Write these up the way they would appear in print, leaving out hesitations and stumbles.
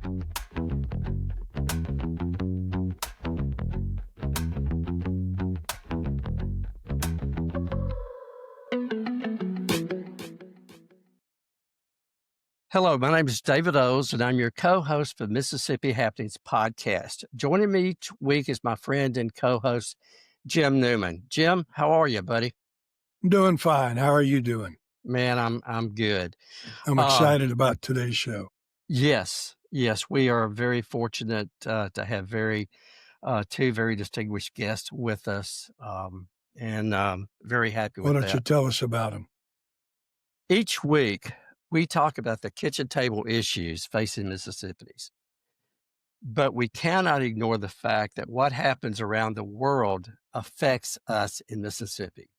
Hello, my name is David Oles, and I'm your co-host for Mississippi Happenings podcast. Joining me each week is my friend and co-host, Jim Newman. Jim, how are you, buddy? I'm doing fine. How are you doing? Man, I'm good. I'm excited about today's show. Yes, we are very fortunate to have two very distinguished guests with us, and very happy with that. Why don't you tell us about them? Each week, we talk about the kitchen table issues facing Mississippians, but we cannot ignore the fact that what happens around the world affects us in Mississippi.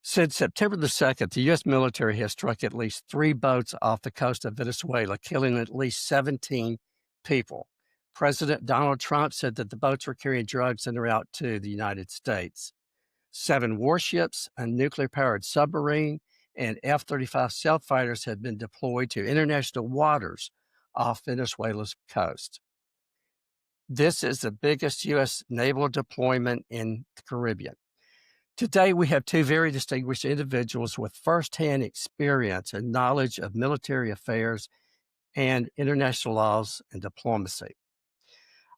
Since September the 2nd, the U.S. military has struck at least 3 boats off the coast of Venezuela, killing at least 17 people. President Donald Trump said that the boats were carrying drugs en route to the United States. 7 warships, a nuclear-powered submarine, and F-35 stealth fighters have been deployed to international waters off Venezuela's coast. This is the biggest U.S. naval deployment in the Caribbean. Today, we have 2 very distinguished individuals with firsthand experience and knowledge of military affairs and international laws and diplomacy.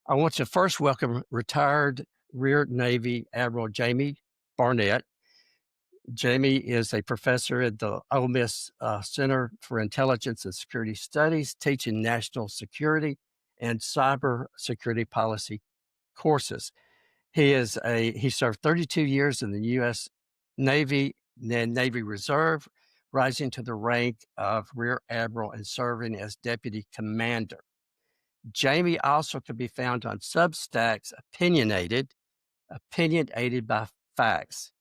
I want to first welcome retired Rear Navy Admiral Jamie Barnett. Jamie is a professor at the Ole Miss Center for Intelligence and Security Studies, teaching national security and cyber security policy courses. He served 32 years in the U.S. Navy and Navy Reserve, rising to the rank of Rear Admiral and serving as Deputy Commander. Jamie also can be found on Substack's Opinionated by Facts.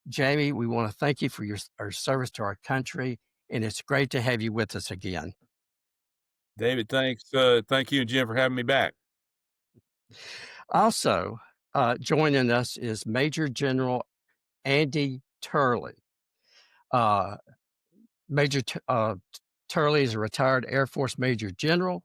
Jamie, we want to thank you for your service to our country, and it's great to have you with us again. David, thanks. Thank you and Jim for having me back. Also, joining us is Major General Andy Turley. Major Turley is a retired Air Force Major General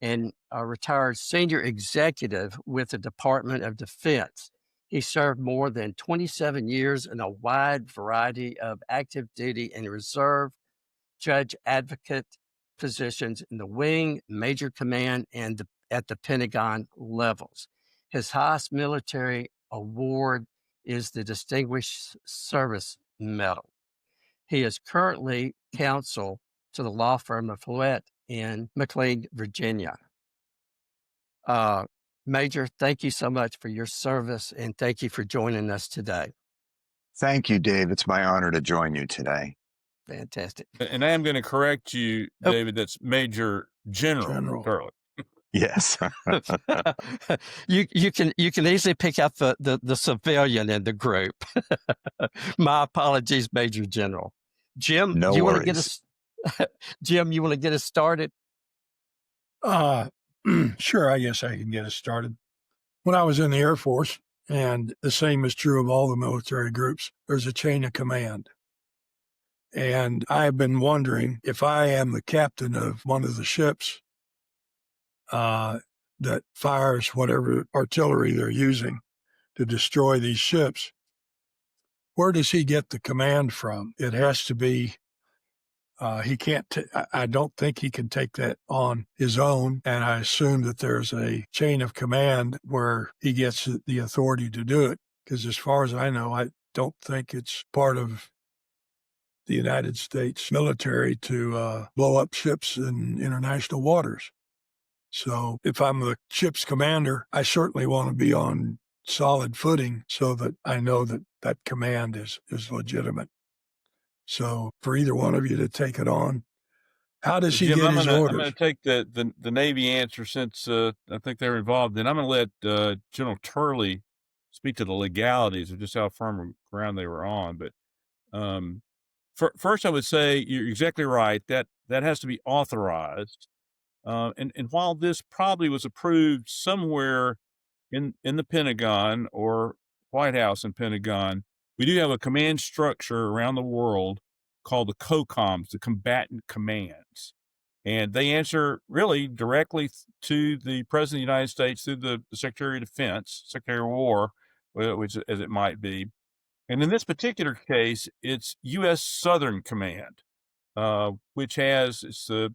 and a retired senior executive with the Department of Defense. He served more than 27 years in a wide variety of active duty and reserve judge advocate positions in the wing, major command, and at the Pentagon levels. His highest military award is the Distinguished Service Medal. He is currently counsel to the law firm of Follett in McLean, Virginia. Major, thank you so much for your service, and thank you for joining us today. Thank you, Dave. It's my honor to join you today. Fantastic. And I am going to correct you, David. That's Major General Turley. Yes. You can easily pick out the civilian in the group. My apologies, Major General. Jim, no you worries. want to get us Jim, you want to get us started? Sure, I guess I can get us started. When I was in the Air Force, and the same is true of all the military groups, there's a chain of command. And I've been wondering if I am the captain of one of the ships that fires whatever artillery they're using to destroy these ships, where does he get the command from? It has to be he can't. I don't think he can take that on his own, and I assume that there's a chain of command where he gets the authority to do it. Because as far as I know, I don't think it's part of the United States military to blow up ships in international waters. So if I'm the ship's commander, I certainly want to be on solid footing so that I know that that command is legitimate. So for either one of you to take it on, how does he Jim, get his orders? I'm going to take the Navy answer since I think they're involved. Then I'm going to let General Turley speak to the legalities of just how firm ground they were on. But first, I would say you're exactly right. That has to be authorized. And while this probably was approved somewhere in the Pentagon or White House and Pentagon, we do have a command structure around the world called the COCOMs, the combatant commands. And they answer really directly to the President of the United States through the Secretary of Defense, Secretary of War, which as it might be. And in this particular case, it's U.S. Southern Command, which has it's the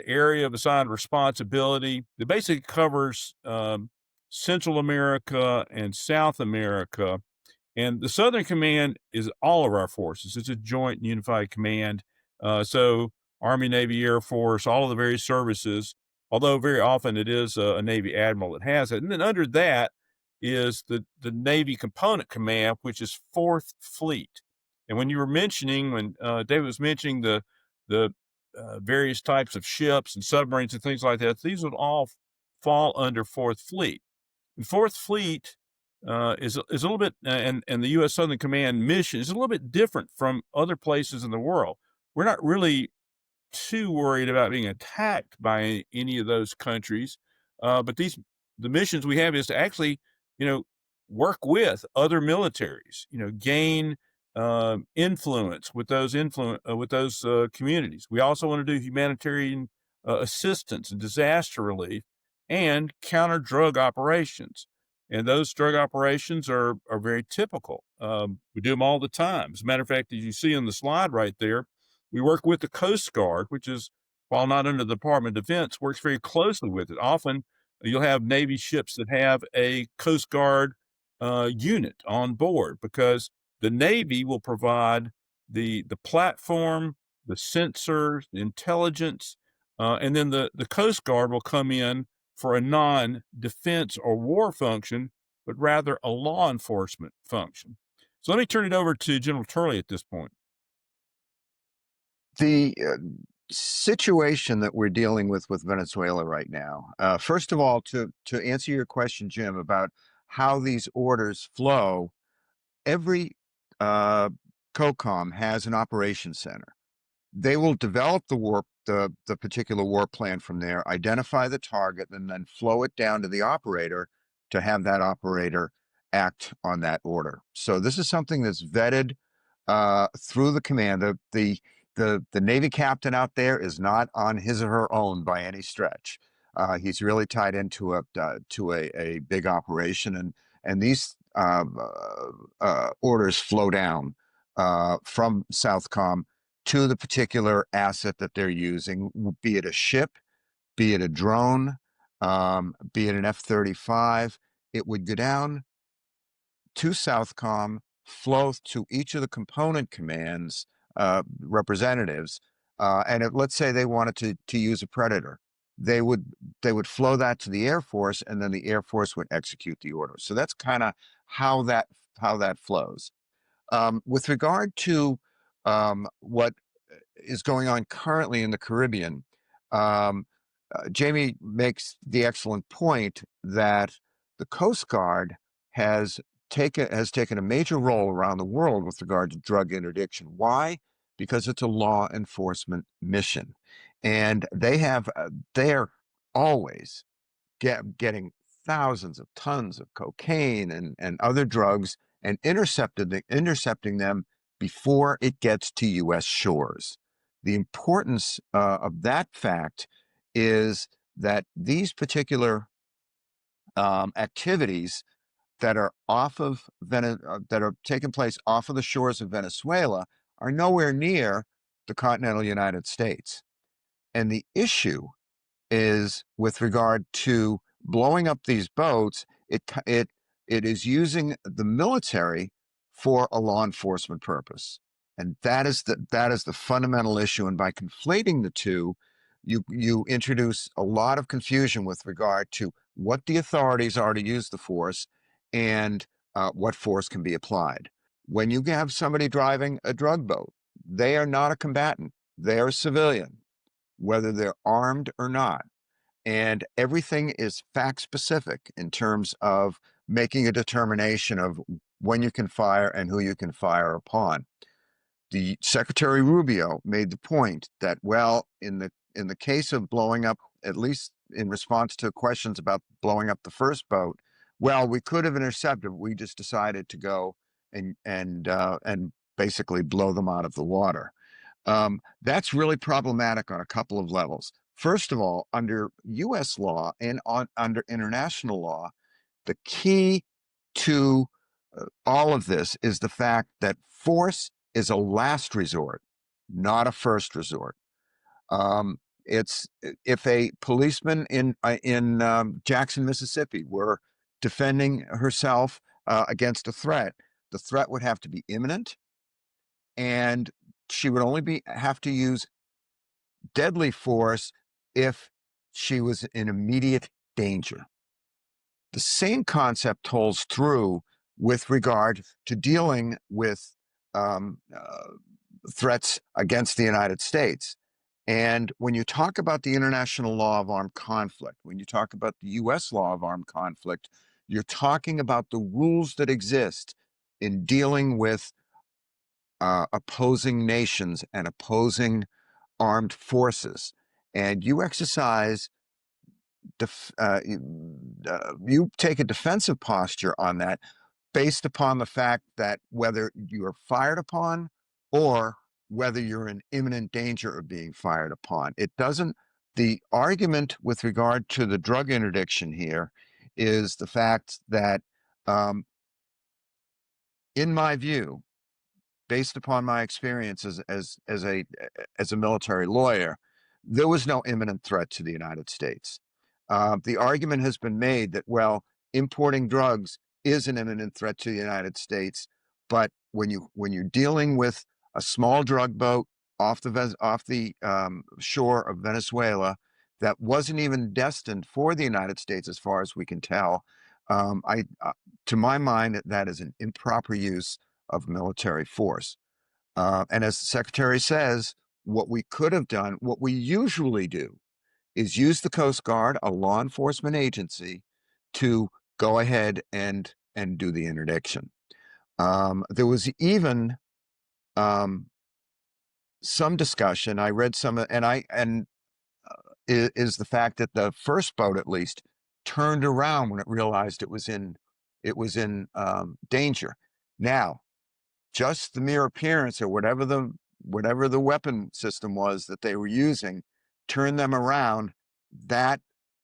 area of assigned responsibility that basically covers Central America and South America. And the Southern Command is all of our forces. It's a joint and unified command. So Army, Navy, Air Force, all of the various services, although very often it is a Navy admiral that has it. And then under that is the Navy Component Command, which is 4th Fleet. And when you were mentioning, when David was mentioning the various types of ships and submarines and things like that, these would all fall under 4th Fleet. And 4th Fleet is a little bit, and the U.S. Southern Command mission is a little bit different from other places in the world. We're not really too worried about being attacked by any of those countries, but the missions we have is to actually, work with other militaries, gain influence with those communities. We also want to do humanitarian assistance and disaster relief and counter drug operations. And those drug operations are very typical. We do them all the time. As a matter of fact, as you see on the slide right there, we work with the Coast Guard, which is, while not under the Department of Defense, works very closely with it. Often you'll have Navy ships that have a Coast Guard unit on board because the Navy will provide the platform, the sensors, the intelligence, and then the Coast Guard will come in for a non-defense or war function, but rather a law enforcement function. So let me turn it over to General Turley at this point. The situation that we're dealing with Venezuela right now, first of all, to answer your question, Jim, about how these orders flow, every COCOM has an operations center. They will develop the particular war plan from there, identify the target, and then flow it down to the operator to have that operator act on that order. So this is something that's vetted through the command. The Navy captain out there is not on his or her own by any stretch. He's really tied into a big operation, and these orders flow down from Southcom to the particular asset that they're using, be it a ship, be it a drone, be it an F-35. It would go down to Southcom, flow to each of the component commands representatives, and let's say they wanted to use a Predator, they would flow that to the Air Force, and then the Air Force would execute the order. So that's kind of how that flows. With regard to what is going on currently in the Caribbean, Jamie makes the excellent point that the Coast Guard has taken a major role around the world with regard to drug interdiction. Why? Because it's a law enforcement mission, and they are always getting thousands of tons of cocaine and other drugs and intercepting them before it gets to U.S. shores. The importance of that fact is that these particular activities that are that are taking place off of the shores of Venezuela are nowhere near the continental United States. And the issue is with regard to blowing up these boats, it is using the military for a law enforcement purpose. And that is the fundamental issue. And by conflating the two, you introduce a lot of confusion with regard to what the authorities are to use the force and what force can be applied. When you have somebody driving a drug boat, they are not a combatant. They are a civilian, whether they're armed or not. And everything is fact specific in terms of making a determination of when you can fire and who you can fire upon. The Secretary Rubio made the point that, well, in the case of blowing up, at least in response to questions about blowing up the first boat, well, we could have intercepted, but we just decided to go and basically blow them out of the water. That's really problematic on a couple of levels. First of all, under U.S. law and under international law, the key to all of this is the fact that force is a last resort, not a first resort. It's if a policeman in Jackson, Mississippi, were defending herself against a threat, the threat would have to be imminent, and she would only have to use deadly force if she was in immediate danger. The same concept holds true with regard to dealing with threats against the United States. And when you talk about the international law of armed conflict, when you talk about the U.S. law of armed conflict, you're talking about the rules that exist in dealing with opposing nations and opposing armed forces. And you exercise, you take a defensive posture on that based upon the fact that whether you are fired upon or whether you're in imminent danger of being fired upon. It doesn't, the argument with regard to the drug interdiction here is the fact that, in my view, based upon my experience as a military lawyer, there was no imminent threat to the United States. The argument has been made that, well, importing drugs is an imminent threat to the United States, but when you're dealing with a small drug boat off the shore of Venezuela that wasn't even destined for the United States, as far as we can tell, to my mind, that is an improper use of military force. And as the Secretary says, what we could have done, what we usually do, is use the Coast Guard, a law enforcement agency, to go ahead and do the interdiction. There was even some discussion. I read some, is the fact that the first boat, at least, turned around when it realized it was in danger. Now, just the mere appearance or whatever the weapon system was that they were using, turn them around. That,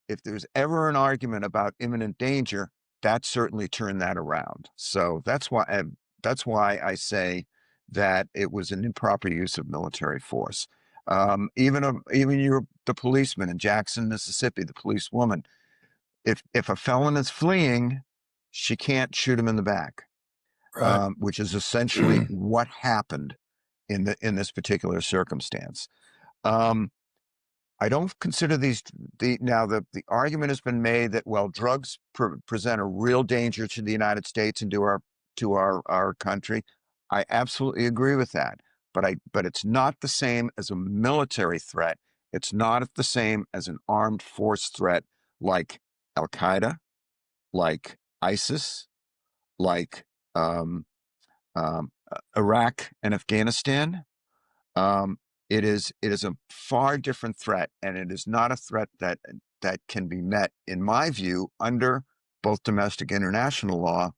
if there's ever an argument about imminent danger, that certainly turned that around. So that's why I say that it was an improper use of military force. Even the policeman in Jackson, Mississippi, the policewoman, if a felon is fleeing, she can't shoot him in the back. Right. Which is essentially what happened in this particular circumstance. I don't consider the argument has been made that, well, drugs present a real danger to the United States and to our country. I absolutely agree with that, but it's not the same as a military threat. It's not the same as an armed force threat like Al Qaeda, like ISIS, like Iraq and Afghanistan. It is a far different threat, and it is not a threat that can be met, in my view, under both domestic and international law,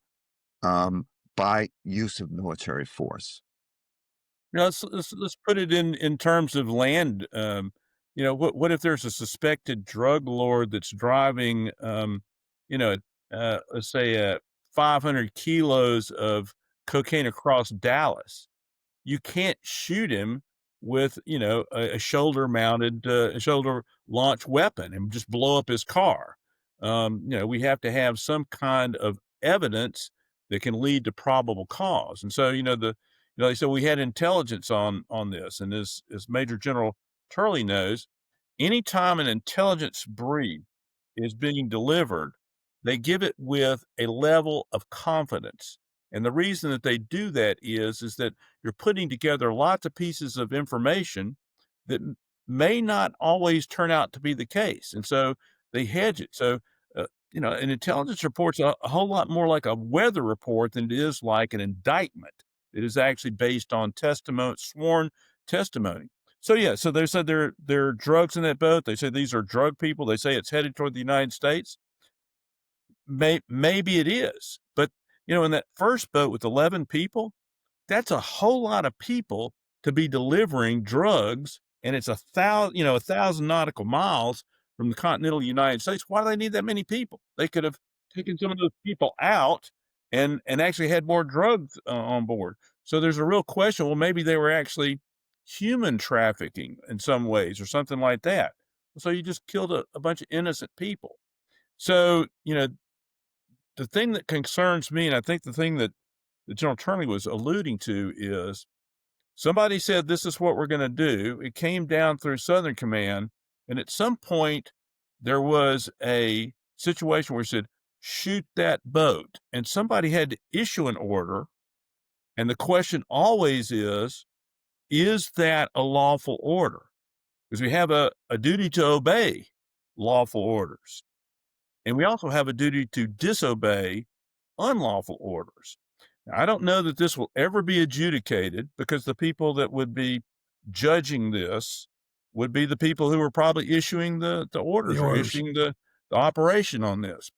by use of military force. Let's put it in terms of land. What if there's a suspected drug lord that's driving, let's say 500 kilos of cocaine across Dallas? You can't shoot him with, a shoulder-mounted, shoulder-launched weapon and just blow up his car. We have to have some kind of evidence that can lead to probable cause. And so, they said we had intelligence on this, and as Major General Turley knows, anytime an intelligence brief is being delivered, they give it with a level of confidence. And the reason that they do that is that you're putting together lots of pieces of information that may not always turn out to be the case. And so they hedge it. So, an intelligence report's a whole lot more like a weather report than it is like an indictment. It is actually based on testimony, sworn testimony. So, yeah, so they said there are drugs in that boat. They say these are drug people. They say it's headed toward the United States. Maybe it is. But, in that first boat with 11 people, that's a whole lot of people to be delivering drugs and it's 1,000 nautical miles from the continental United States. Why do they need that many people? They could have taken some of those people out and actually had more drugs on board. So there's a real question. Well, maybe they were actually human trafficking in some ways or something like that. So you just killed a bunch of innocent people. So, the thing that concerns me, and I think the thing that General Turley was alluding to, is somebody said, this is what we're going to do. It came down through Southern Command. And at some point, there was a situation where he said, shoot that boat. And somebody had to issue an order. And the question always is that a lawful order? Because we have a duty to obey lawful orders. And we also have a duty to disobey unlawful orders. Now, I don't know that this will ever be adjudicated, because the people that would be judging this would be the people who are probably issuing the orders or issuing the operation on this.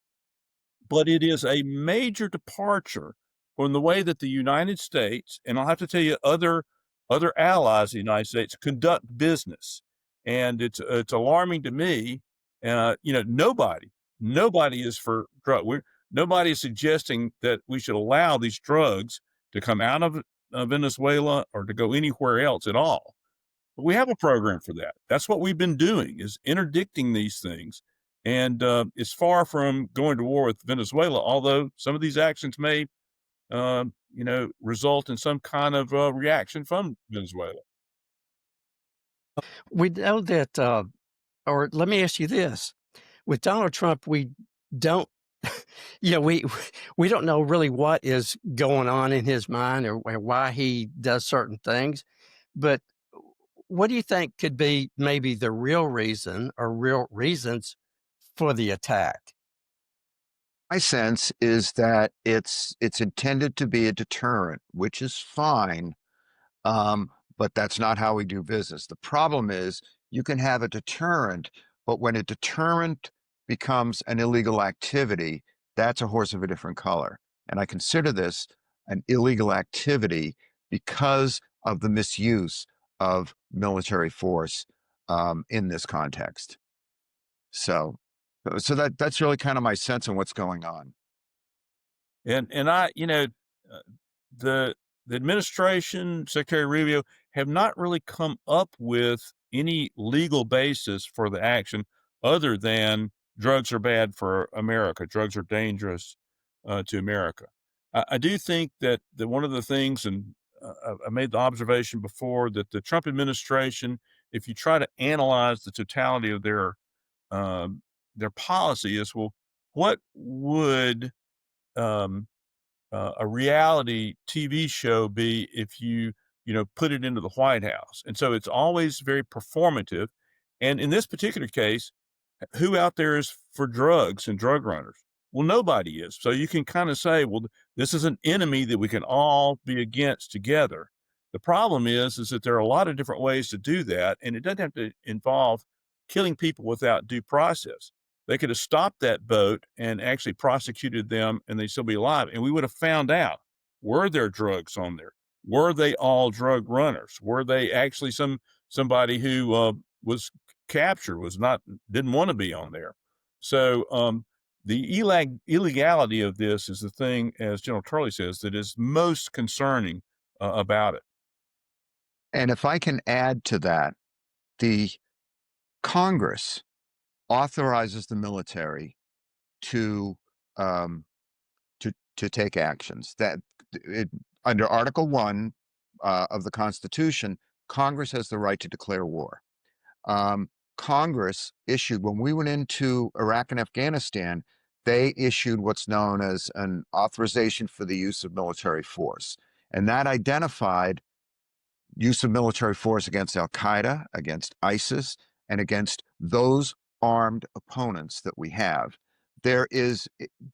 But it is a major departure from the way that the United States, and I'll have to tell you, other allies of the United States conduct business. And it's alarming to me. Nobody is for drug. Nobody is suggesting that we should allow these drugs to come out of Venezuela or to go anywhere else at all. But we have a program for that. That's what we've been doing, is interdicting these things. And it's far from going to war with Venezuela, although some of these actions may, result in some kind of reaction from Venezuela. We know that, or let me ask you this. With Donald Trump, we don't, we don't know really what is going on in his mind or why he does certain things. But what do you think could be maybe the real reason or real reasons for the attack? My sense is that it's intended to be a deterrent, which is fine, but that's not how we do business. The problem is you can have a deterrent, but when a deterrent becomes an illegal activity, that's a horse of a different color. And I consider this an illegal activity because of the misuse of military force in this context. So that's really kind of my sense on what's going on. And I, the administration, Secretary Rubio, have not really come up with any legal basis for the action other than drugs are bad for America. Drugs are dangerous to America. I do think that one of the things, and I made the observation before, that the Trump administration, if you try to analyze the totality of their policy, is, well, what would a reality TV show be if you put it into the White House? And so it's always very performative. And in this particular case, who out there is for drugs and drug runners? Well, nobody is. So you can kind of say, well, this is an enemy that we can all be against together. The problem is that there are a lot of different ways to do that, and it doesn't have to involve killing people without due process. They could have stopped that boat and actually prosecuted them, and they'd still be alive. And we would have found out, were there drugs on there? Were they all drug runners? Were they actually somebody who was captured, didn't want to be on there? So the illegality of this is the thing, as General Turley says, that is most concerning about it. And if I can add to that, the Congress authorizes the military to take actions. That under Article 1 of the Constitution, Congress has the right to declare war. Congress issued, when we went into Iraq and Afghanistan, they issued what's known as an authorization for the use of military force. And that identified use of military force against Al-Qaeda, against ISIS, and against those armed opponents that we have. There is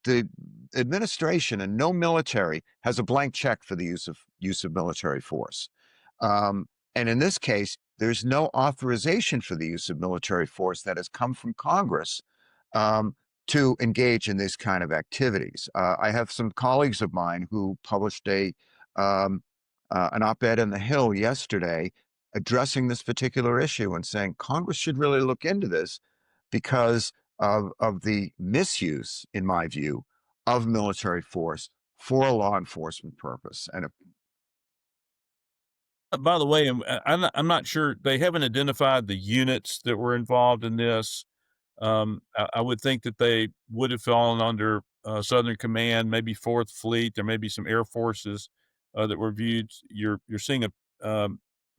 the administration, and no military has a blank check for the use of military force. And in this case, there's no authorization for the use of military force that has come from Congress to engage in this kind of activities. I have some colleagues of mine who published an op-ed in The Hill yesterday addressing this particular issue and saying Congress should really look into this because of the misuse, in my view, of military force for a law enforcement purpose. And By the way, I'm not sure, they haven't identified the units that were involved in this. I would think that they would have fallen under Southern Command, maybe Fourth Fleet. There may be some air forces that were viewed. You're seeing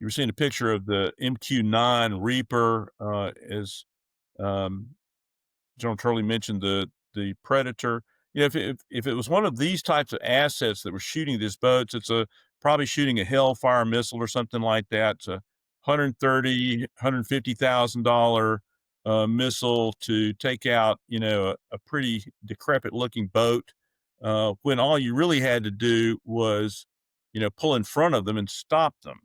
you were seeing a picture of the MQ-9 Reaper, as General Turley mentioned the Predator. If it was one of these types of assets that were shooting these boats, it's probably shooting a Hellfire missile or something like that. It's a $150,000 missile to take out, a pretty decrepit looking boat, when all you really had to do was, pull in front of them and stop them.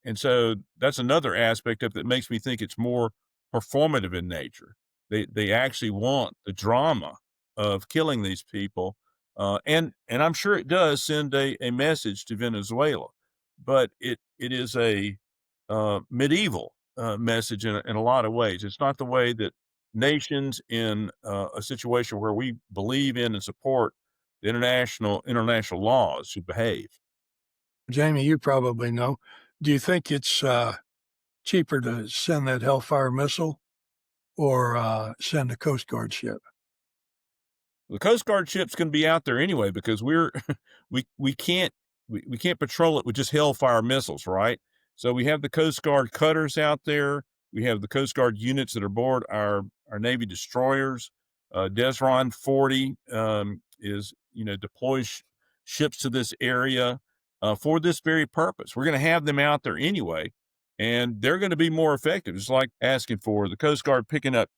And so that's another aspect of it that makes me think it's more performative in nature. They actually want the drama of killing these people, and I'm sure it does send a message to Venezuela, but it is a medieval message in a lot of ways. It's not the way that nations in a situation where we believe in and support the international laws should behave. Jamie, you probably know. Do you think it's cheaper to send that Hellfire missile or send a Coast Guard ship? The Coast Guard ships can be out there anyway because we can't patrol it with just Hellfire missiles, right? So we have the Coast Guard cutters out there. We have the Coast Guard units that are aboard our Navy destroyers. Desron 40 is deploys ships to this area for this very purpose. We're going to have them out there anyway, and they're going to be more effective. It's like asking for the Coast Guard picking up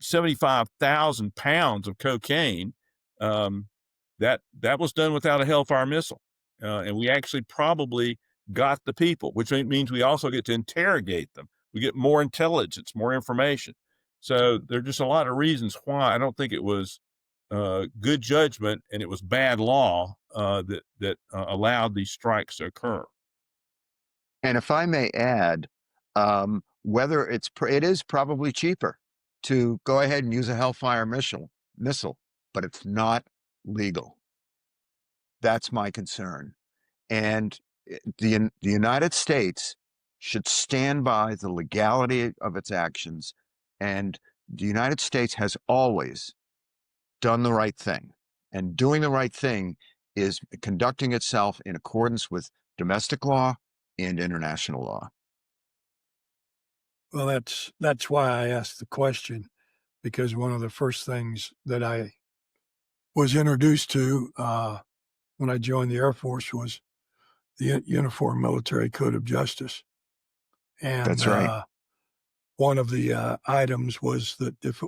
75,000 pounds of cocaine. That was done without a Hellfire missile. And we actually probably got the people, which means we also get to interrogate them. We get more intelligence, more information. So there are just a lot of reasons why I don't think it was good judgment and it was bad law that allowed these strikes to occur. And if I may add, whether it is probably cheaper to go ahead and use a Hellfire missile, but it's not legal. That's my concern. And the United States should stand by the legality of its actions. And the United States has always done the right thing. And doing the right thing is conducting itself in accordance with domestic law and international law. Well, that's why I asked the question, because one of the first things that I was introduced to when I joined the Air Force was the Uniform Military Code of Justice. And that's right. One of the items was that if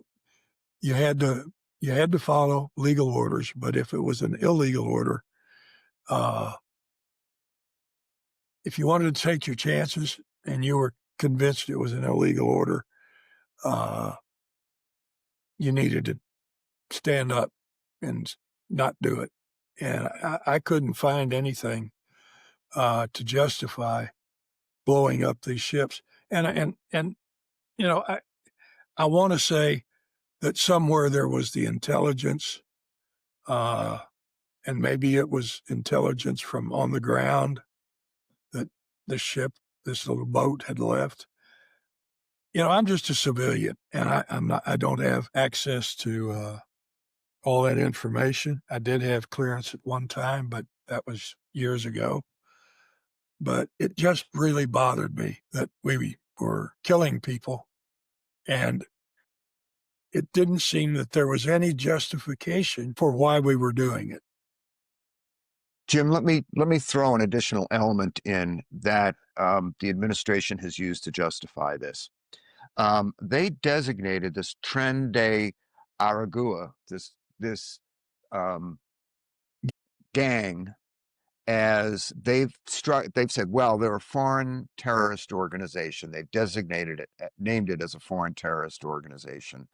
you had to follow legal orders, but if it was an illegal order, if you wanted to take your chances and you were convinced it was an illegal order, you needed to stand up and not do it. And I couldn't find anything to justify blowing up these ships. And I want to say that somewhere there was the intelligence, and maybe it was intelligence from on the ground that the ship, this little boat, had left. I'm just a civilian, and I don't have access to all that information. I did have clearance at one time, but that was years ago. But it just really bothered me that we were killing people, and it didn't seem that there was any justification for why we were doing it. Jim, let me throw an additional element in that the administration has used to justify this. They designated this Tren de Aragua, this gang, as they've said, well, they're a foreign terrorist organization. They've designated it, named it as a foreign terrorist organization,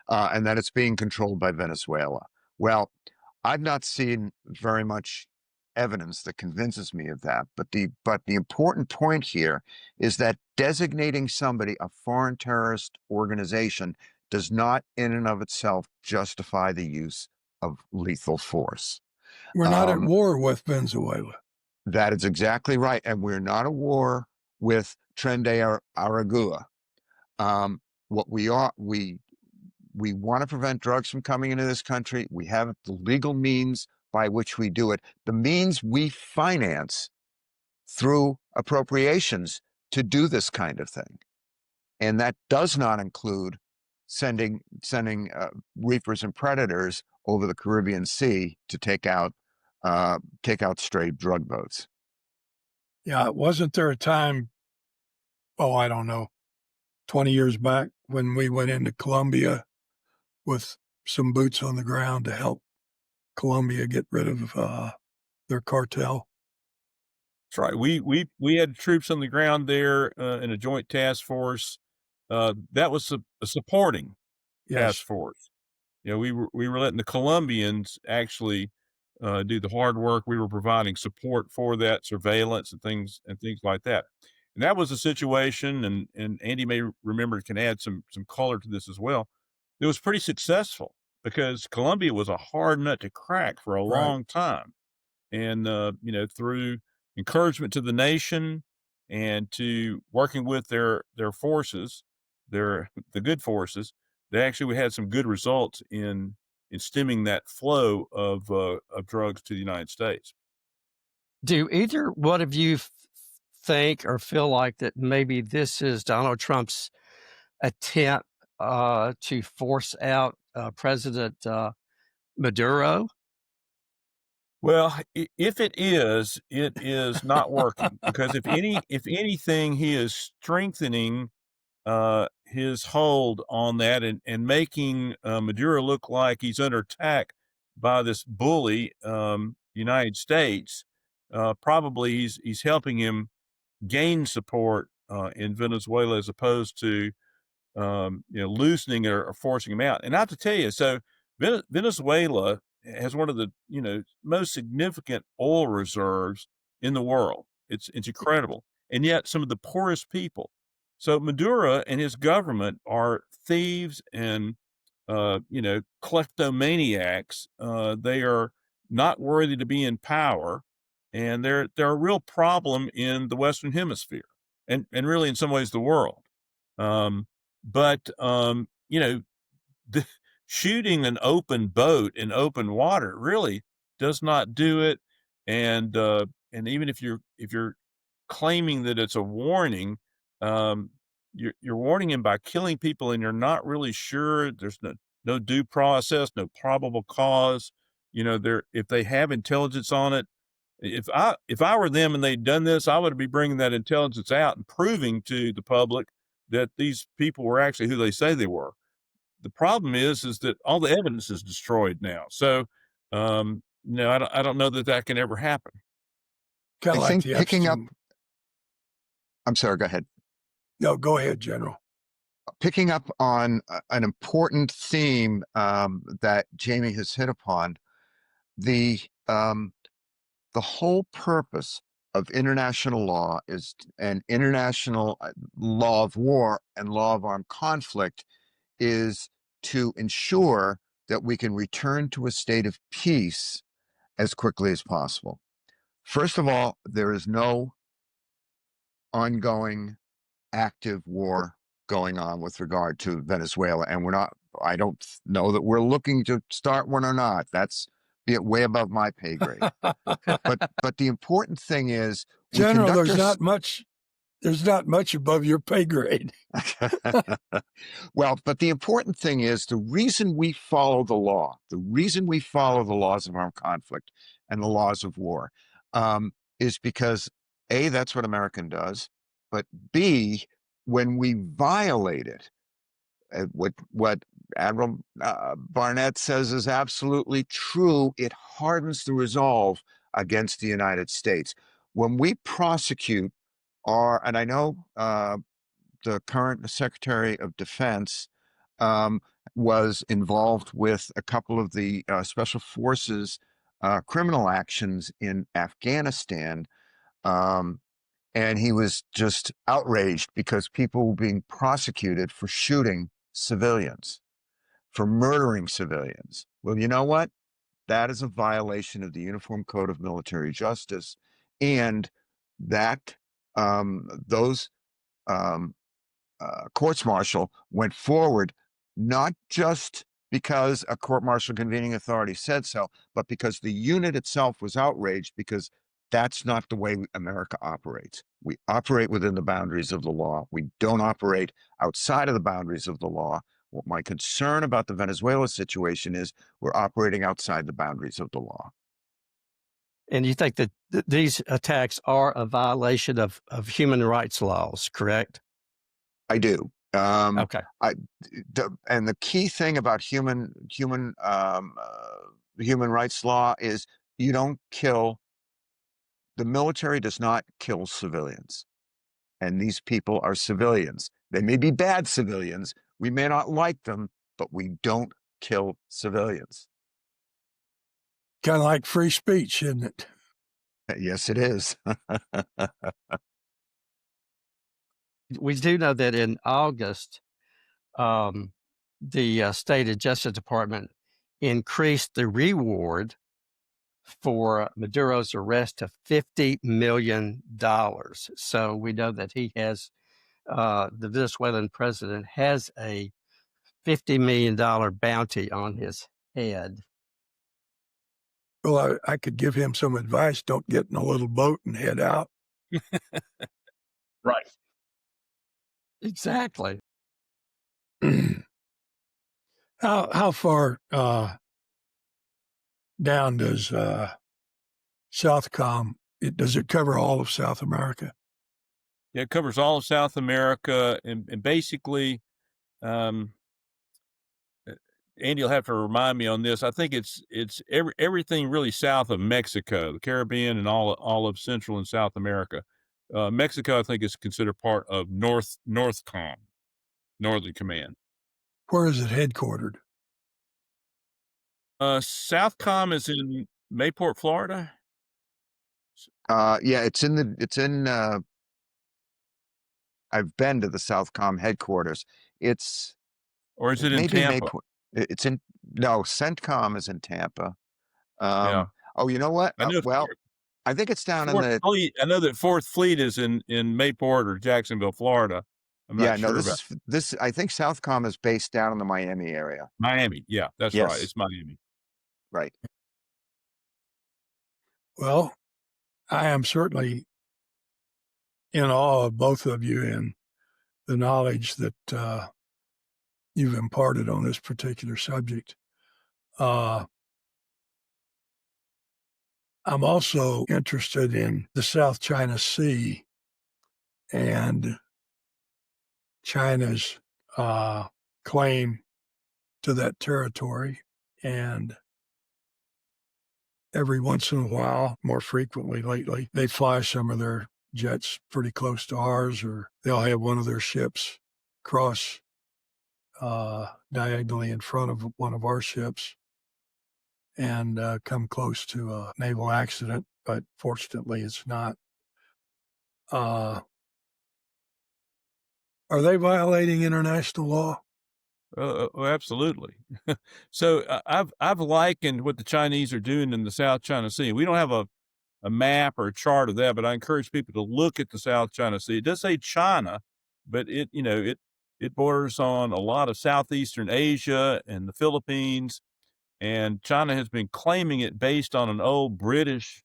and that it's being controlled by Venezuela. Well, I've not seen very much evidence that convinces me of that. But the important point here is that designating somebody a foreign terrorist organization does not in and of itself justify the use of lethal force. We're not at war with Venezuela. That is exactly right. And we're not at war with Tren de Aragua. What we are, we want to prevent drugs from coming into this country. We have the legal means by which we do it. The means we finance through appropriations to do this kind of thing. And that does not include sending reapers and predators over the Caribbean Sea to take out stray drug boats. Yeah, wasn't there a time, I don't know, 20 years back when we went into Colombia with some boots on the ground to help Colombia get rid of their cartel? That's right. We had troops on the ground there in a joint task force. That was a supporting task force. You know, we were letting the Colombians actually do the hard work. We were providing support for that surveillance and things like that. And that was a situation, and Andy may remember, can add some color to this as well. It was pretty successful because Colombia was a hard nut to crack for a long time. And, through encouragement to the nation and to working with their forces, the good forces, they actually had some good results in stemming that flow of drugs to the United States. Do either one of you think or feel like that maybe this is Donald Trump's attempt to force out President Maduro? Well, if it is not working because if anything, he is strengthening his hold on that and making Maduro look like he's under attack by this bully, United States. Probably he's helping him gain support in Venezuela as opposed to loosening or forcing him out. And I have to tell you, so Venezuela has one of the most significant oil reserves in the world. It's incredible, and yet some of the poorest people. So Maduro and his government are thieves and kleptomaniacs. They are not worthy to be in power, and they're a real problem in the Western Hemisphere, and really in some ways the world. The shooting an open boat in open water really does not do it. And even if you're claiming that it's a warning, you're warning him by killing people, and you're not really sure. There's no due process, no probable cause. If they have intelligence on it, if I were them and they'd done this, I would be bringing that intelligence out and proving to the public that these people were actually who they say they were. The problem is that all the evidence is destroyed now. So, I don't know that can ever happen. Kind of like the picking up. I'm sorry. Go ahead. No, go ahead, General. Picking up on an important theme that Jamie has hit upon, the whole purpose of international law and international law of war and law of armed conflict is to ensure that we can return to a state of peace as quickly as possible. First of all, there is no ongoing active war going on with regard to Venezuela, and I don't know that we're looking to start one or not. That's way above my pay grade. but the important thing is, General, there's not much above your pay grade. Well, but the important thing is the reason we follow the law, the reason we follow the laws of armed conflict and the laws of war, is because A, that's what American does, but B, when we violate it, what Admiral Barnett says is absolutely true. It hardens the resolve against the United States. When we prosecute and I know the current Secretary of Defense was involved with a couple of the special forces criminal actions in Afghanistan. And he was just outraged because people were being prosecuted for shooting civilians, for murdering civilians. Well, you know what? That is a violation of the Uniform Code of Military Justice, and that those um, courts-martial went forward not just because a court-martial convening authority said so, but because the unit itself was outraged, because that's not the way America operates. We operate within the boundaries of the law. We don't operate outside of the boundaries of the law. What my concern about the Venezuela situation is, we're operating outside the boundaries of the law. And you think that these attacks are a violation of human rights laws, correct? I do. Okay. And the key thing about human rights law is you don't kill. The military does not kill civilians, and these people are civilians. They may be bad civilians. We may not like them, but we don't kill civilians. Kind of like free speech, isn't it? Yes, it is. We do know that in August, the State Justice Department increased the reward for Maduro's arrest to $50 million. So we know that he has, the Venezuelan president has a $50 million bounty on his head. Well, I could give him some advice. Don't get in a little boat and head out. Right. Exactly. How far down does Southcom? Does it cover all of South America? Yeah, it covers all of South America, and basically, Andy will have to remind me on this. I think it's everything really south of Mexico, the Caribbean, and all of Central and South America. Mexico, I think, is considered part of Northcom, Northern Command. Where is it headquartered? Southcom is in Mayport, Florida. Yeah, it's in. I've been to the Southcom headquarters. Or is it in maybe Tampa? It's in. No, CENTCOM is in Tampa. Yeah. Oh, you know what? I know. Well, I think it's down in the. I know that Fourth Fleet is in Mayport or Jacksonville, Florida. I'm not sure about this. I think Southcom is based down in the Miami area. Miami. Yeah, that's Yes. right. It's Miami. Right. Well, I am certainly in awe of both of you and the knowledge that you've imparted on this particular subject. I'm also interested in the South China Sea and China's claim to that territory. And every once in a while, more frequently lately, they fly some of their jets pretty close to ours, or they'll have one of their ships cross diagonally in front of one of our ships and come close to a naval accident, but fortunately it's not. Are they violating international law? Oh, absolutely. So I've likened what the Chinese are doing in the South China Sea. We don't have a map or a chart of that, but I encourage people to look at the South China Sea. It does say China, but it borders on a lot of Southeastern Asia and the Philippines, and China has been claiming it based on an old British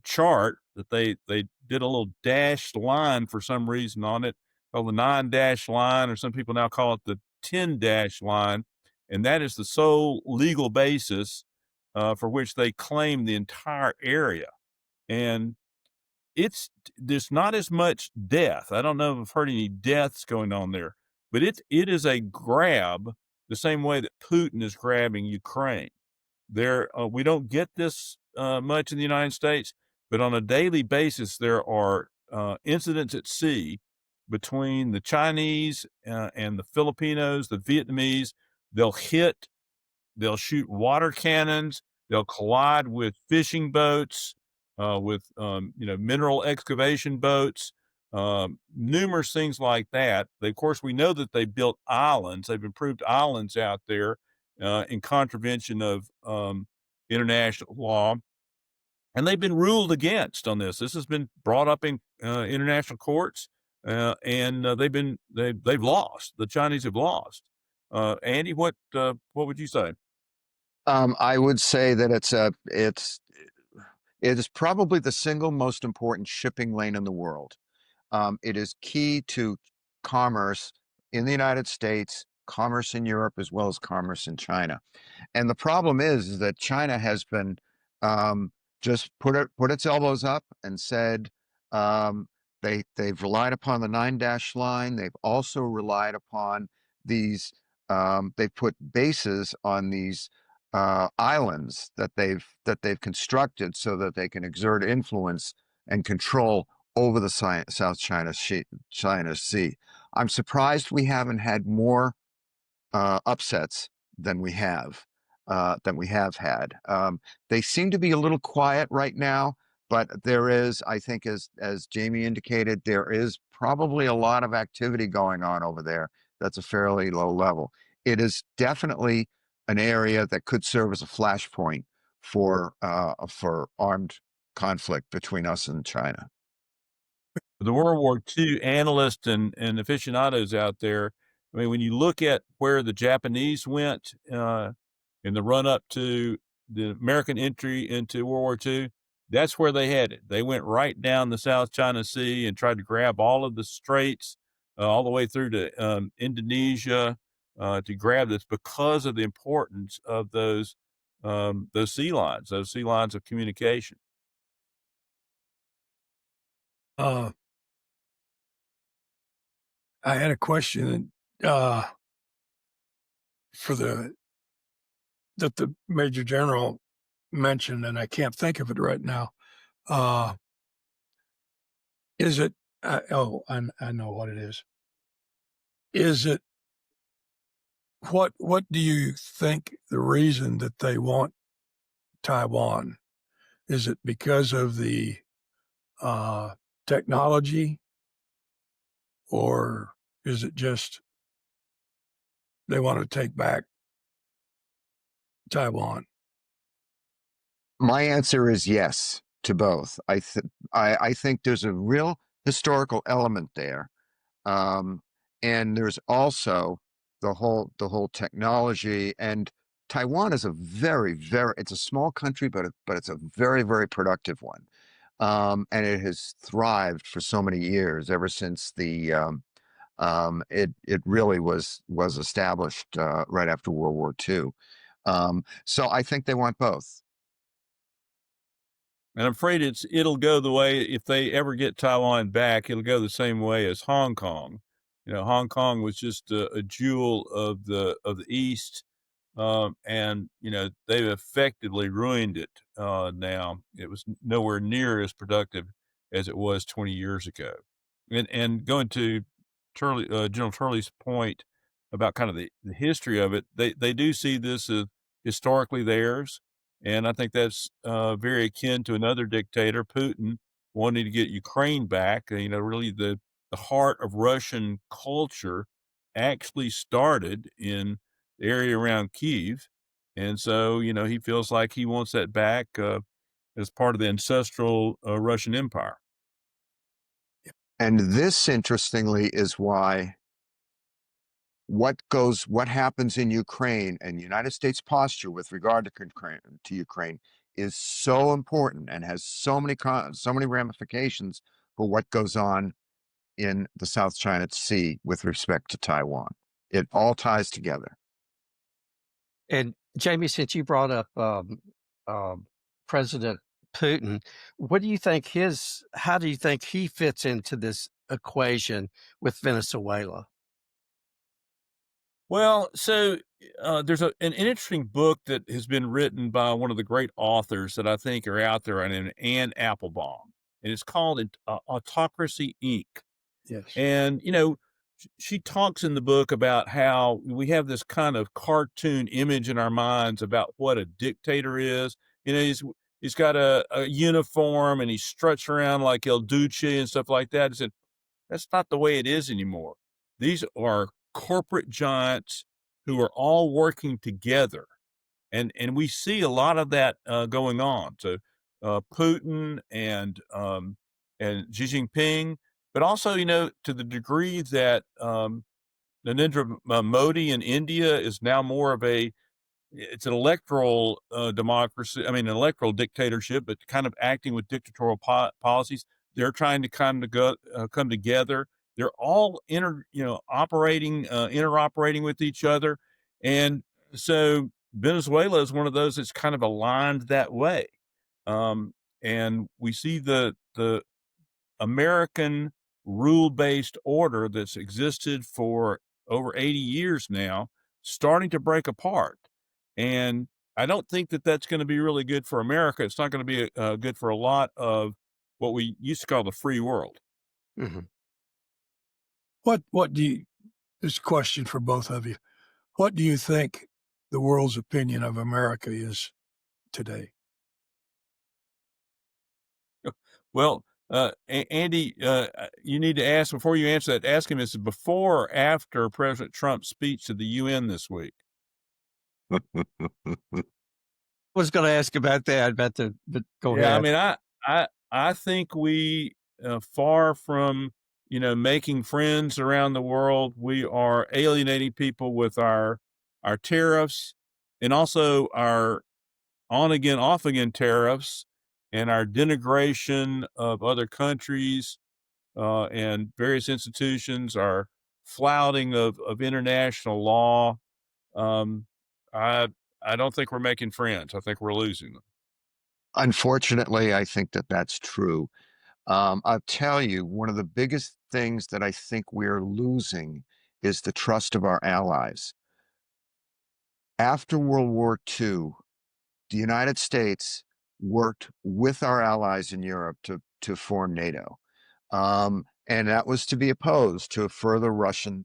chart that they did a little dashed line for some reason on it, called the 9-dash line, or some people now call it the 10-dash line, and that is the sole legal basis for which they claim the entire area. And there's not as much death. I don't know if I've heard any deaths going on there, but it is a grab the same way that Putin is grabbing Ukraine. We don't get this much in the United States, but on a daily basis, there are incidents at sea between the Chinese and the Filipinos, the Vietnamese. They'll shoot water cannons. They'll collide with fishing boats, with mineral excavation boats, numerous things like that. Of course, we know that they built islands. They've improved islands out there in contravention of international law, and they've been ruled against on this. This has been brought up in international courts, and they've lost. The Chinese have lost. Andy, what would you say? I would say that it is probably the single most important shipping lane in the world. It is key to commerce in the United States, commerce in Europe, as well as commerce in China. And the problem is that China has been just put its elbows up and said they've relied upon the 9-dash line. They've also relied upon these. They've put bases on these islands that they've constructed so that they can exert influence and control over the South China Sea. I'm surprised we haven't had more upsets than we have had. They seem to be a little quiet right now, but there is, I think, as Jamie indicated, there is probably a lot of activity going on over there. That's a fairly low level. It is definitely an area that could serve as a flashpoint for armed conflict between us and China. The World War II analysts and aficionados out there, I mean, when you look at where the Japanese went in the run up to the American entry into World War II, that's where they headed. They went right down the South China Sea and tried to grab all of the straits all the way through to Indonesia to grab this because of the importance of those sea lines of communication. I had a question for that the Major General mentioned, and I can't think of it right now. Is it? I know what it is. Is it? What do you think the reason that they want Taiwan? Is it because of the technology, or is it just they want to take back Taiwan? My answer is yes to both. I think there's a real historical element there, and there's also the whole technology. And Taiwan is a it's a small country, but it's a very productive one, and it has thrived for so many years ever since it really was established right after World War II. So I think they want both. And I'm afraid it'll go the way, if they ever get Taiwan back, it'll go the same way as Hong Kong. Hong Kong was just a jewel of the East, and they've effectively ruined it. Now it was nowhere near as productive as it was 20 years ago. And going to General Turley's point about kind of the history of it, they do see this as historically theirs. And I think that's very akin to another dictator, Putin, wanting to get Ukraine back. Really the heart of Russian culture actually started in the area around Kyiv. And so, he feels like he wants that back as part of the ancestral Russian Empire. And this, interestingly, is why what happens in Ukraine and the United States posture with regard to Ukraine is so important and has so many ramifications for what goes on in the South China Sea with respect to Taiwan. It all ties together. And Jamie, since you brought up President Putin, what do you think how do you think he fits into this equation with Venezuela? Well, so there's an interesting book that has been written by one of the great authors that I think are out there, named Anne Applebaum, and it's called Autocracy, Inc. Yes. And, she talks in the book about how we have this kind of cartoon image in our minds about what a dictator is. You know, he's got a uniform and he struts around like El Duce and stuff like that. I said, that's not the way it is anymore. These are corporate giants who are all working together. And we see a lot of that going on. So Putin and Xi Jinping, but also, you know, to the degree that Narendra Modi in India is now more of it's an electoral democracy. I mean, an electoral dictatorship, but kind of acting with dictatorial policies. They're trying to kind of come together. They're all interoperating with each other, and so Venezuela is one of those that's kind of aligned that way. And we see the American rule-based order that's existed for over 80 years now starting to break apart. And I don't think that that's going to be really good for America. It's not going to be good for a lot of what we used to call the free world. Mm-hmm. What do you, this question for both of you, what do you think the world's opinion of America is today? Well, Andy, you need to ask, before you answer that, ask him, is it before or after President Trump's speech to the UN this week? I was going to ask about that, but go Yeah, ahead. I mean, I think we, far from, you know, making friends around the world, we are alienating people with our tariffs and also our on again, off again tariffs and our denigration of other countries and various institutions, our flouting of international law. Um, I I don't think we're making friends. I think we're losing them. Unfortunately, I think that that's true. I'll tell you, one of the biggest things that I think we're losing is the trust of our allies. After World War II, the United States worked with our allies in Europe to form NATO. And that was to be opposed to a further Russian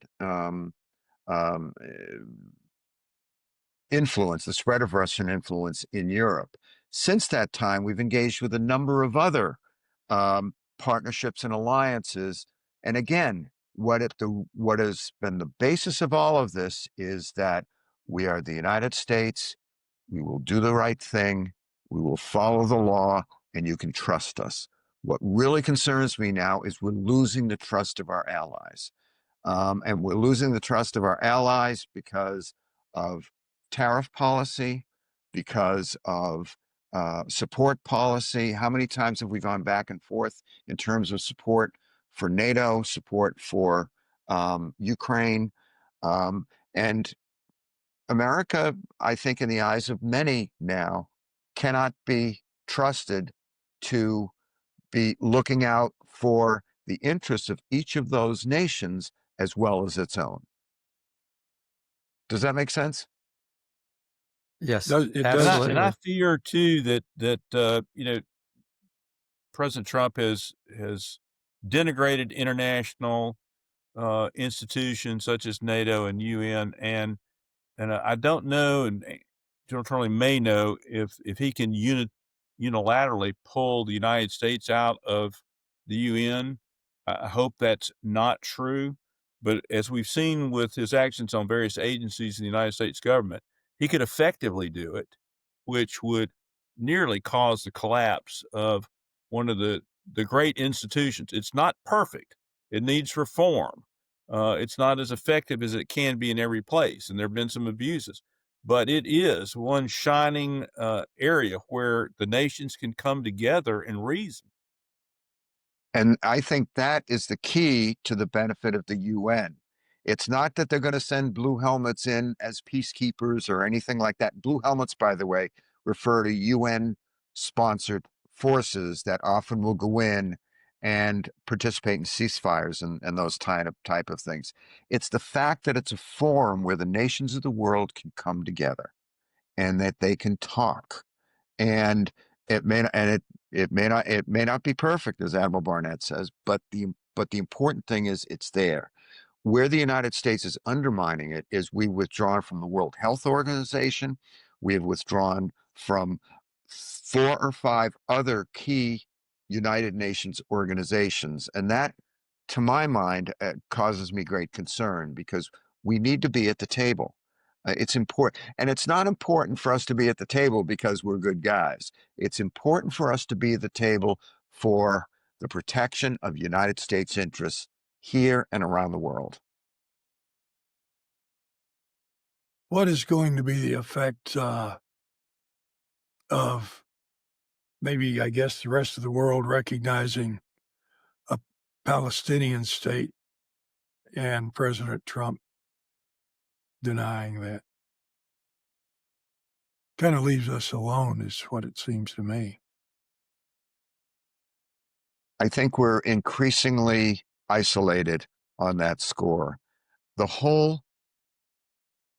influence, the spread of Russian influence in Europe. Since that time, we've engaged with a number of other partnerships and alliances. And again, what has been the basis of all of this is that we are the United States. We will do the right thing. We will follow the law, and you can trust us. What really concerns me now is we're losing the trust of our allies. And we're losing the trust of our allies because of tariff policy, because of support policy. How many times have we gone back and forth in terms of support for NATO, support for Ukraine? And America, I think, in the eyes of many now, cannot be trusted to be looking out for the interests of each of those nations as well as its own. Does that make sense? Yes, It does. absolutely. And I fear too that you know, President Trump has denigrated international institutions such as NATO and UN, and I don't know, and General Turley may know if he can unilaterally pull the United States out of the UN. I hope that's not true, but as we've seen with his actions on various agencies in the United States government, he could effectively do it, which would nearly cause the collapse of one of the great institutions. It's not perfect; it needs reform. It's not as effective as it can be in every place, and there have been some abuses. But it is one shining area where the nations can come together and reason. And I think that is the key to the benefit of the UN. It's not that they're going to send blue helmets in as peacekeepers or anything like that. Blue helmets, by the way, refer to UN-sponsored forces that often will go in and participate in ceasefires and those type of things. It's the fact that it's a forum where the nations of the world can come together and that they can talk. And it may not, and it may not be perfect, as Admiral Barnett says, but the important thing is it's there. Where the United States is undermining it is we've withdrawn from the World Health Organization. We have withdrawn from 4 or 5 other key United Nations organizations. And that, to my mind, causes me great concern because we need to be at the table. It's important. And it's not important for us to be at the table because we're good guys. It's important for us to be at the table for the protection of United States interests here and around the world. What is going to be the effect of maybe, I guess, the rest of the world recognizing a Palestinian state and President Trump denying that? Kind of leaves us alone, is what it seems to me. I think we're increasingly isolated on that score. The whole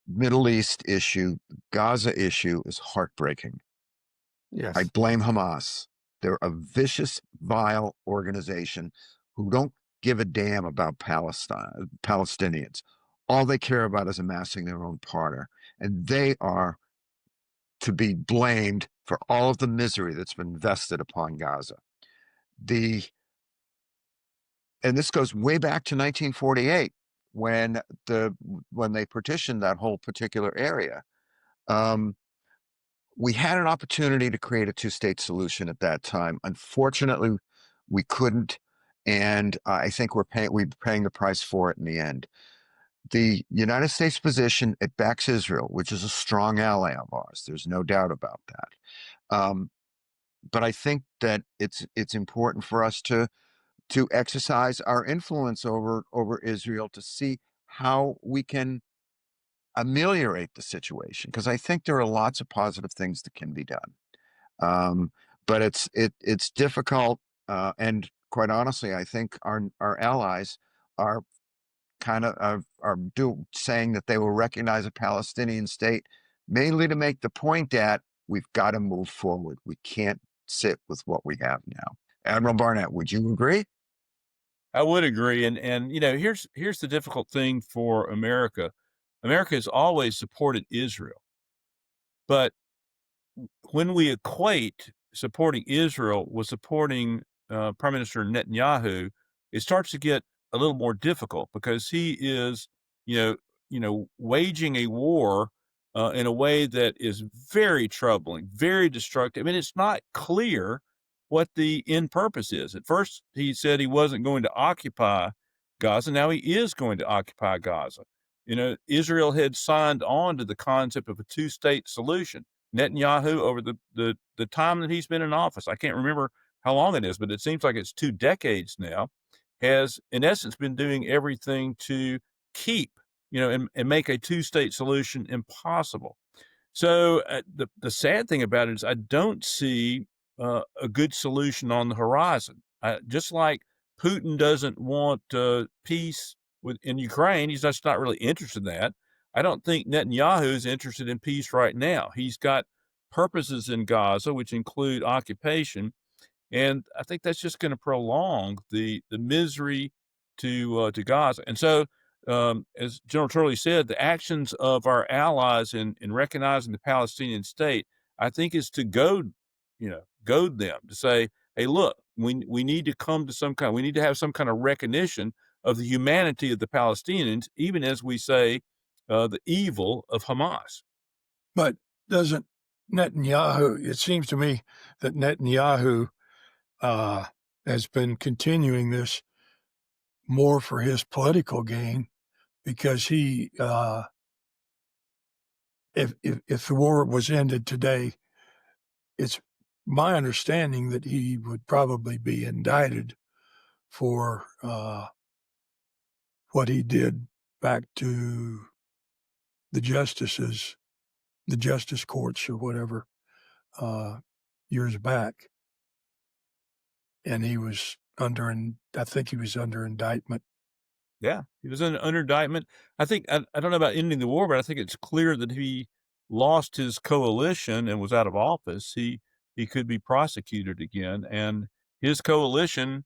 Middle East issue, Gaza issue, is heartbreaking. Yes. I blame Hamas. They're a vicious, vile organization who don't give a damn about Palestinians. All they care about is amassing their own partner. And they are to be blamed for all of the misery that's been vested upon Gaza. And this goes way back to 1948 when they partitioned that whole particular area. We had an opportunity to create a two-state solution at that time. Unfortunately, we couldn't, and I think we're paying the price for it in the end. The United States position, it backs Israel, which is a strong ally of ours. There's no doubt about that. But I think that it's important for us to exercise our influence over Israel to see how we can ameliorate the situation, because I think there are lots of positive things that can be done. But it's difficult, and quite honestly, I think our allies are kind of saying that they will recognize a Palestinian state, mainly to make the point that we've got to move forward. We can't sit with what we have now. Admiral Barnett, would you agree? I would agree. And here's the difficult thing for America. America has always supported Israel. But when we equate supporting Israel with supporting Prime Minister Netanyahu, it starts to get a little more difficult because he is, waging a war in a way that is very troubling, very destructive. And it's not clear what the end purpose is. At first, he said he wasn't going to occupy Gaza. Now he is going to occupy Gaza. Israel had signed on to the concept of a two-state solution. Netanyahu, over the time that he's been in office, I can't remember how long it is, but it seems like it's 2 decades now, has in essence been doing everything to keep, and make a two-state solution impossible. So the sad thing about it is I don't see a good solution on the horizon. Just like Putin doesn't want peace in Ukraine, he's just not really interested in that. I don't think Netanyahu is interested in peace right now. He's got purposes in Gaza, which include occupation, and I think that's just going to prolong the misery to Gaza. And so, as General Turley said, the actions of our allies in recognizing the Palestinian state, I think, is to goad them to say, hey, look, we need to come to we need to have some kind of recognition of the humanity of the Palestinians, even as we say the evil of Hamas. But doesn't Netanyahu, it seems to me that Netanyahu has been continuing this more for his political gain, because he, if the war was ended today, it's my understanding that he would probably be indicted for what he did back to the justices, the justice courts or whatever, years back. And he was I think he was under indictment. Yeah, he was under indictment. I think, I don't know about ending the war, but I think it's clear that he lost his coalition and was out of office. He could be prosecuted again, and his coalition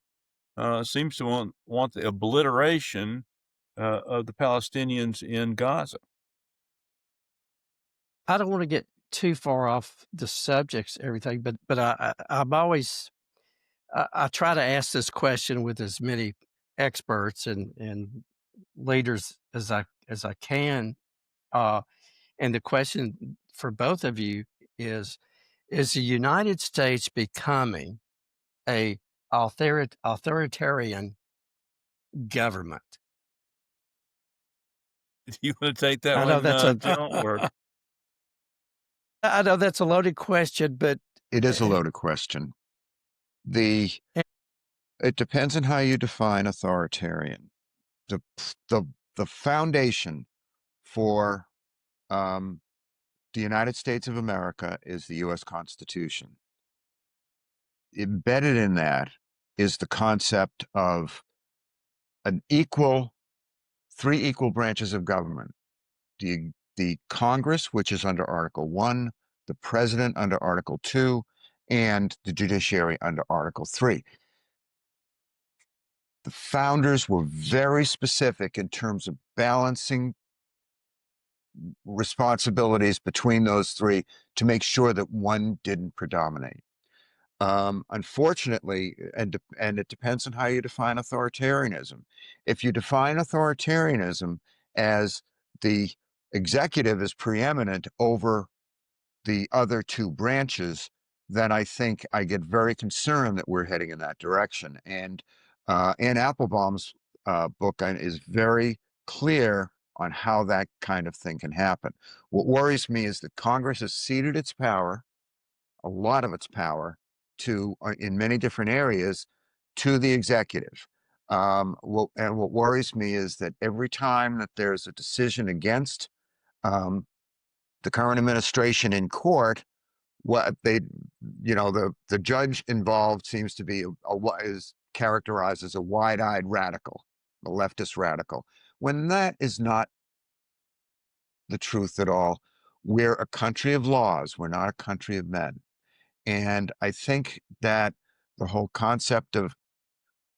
seems to want the obliteration of the Palestinians in Gaza. I don't want to get too far off the subjects, everything, but I'm always I try to ask this question with as many experts and leaders as I can. And the question for both of you is the United States becoming a authoritarian government? Do you want to take that I know one, that's a General? Or I know that's a loaded question, but It is a loaded question. It depends on how you define authoritarian. The the the foundation for the United States of America is the U.S. Constitution. Embedded in that is the concept of three equal branches of government. The Congress, which is under Article 1, the President under Article 2, and the judiciary under Article 3. The founders were very specific in terms of balancing responsibilities between those three to make sure that one didn't predominate. Unfortunately, and it depends on how you define authoritarianism. If you define authoritarianism as the executive is preeminent over the other two branches, then I think I get very concerned that we're heading in that direction. And Anne Applebaum's book is very clear on how that kind of thing can happen. What worries me is that Congress has ceded its power, a lot of its power, to in many different areas, to the executive. And what worries me is that every time that there's a decision against the current administration in court, what the judge involved seems to be is characterized as a wide-eyed radical, a leftist radical, when that is not the truth at all. We're a country of laws. We're not a country of men. And I think that the whole concept of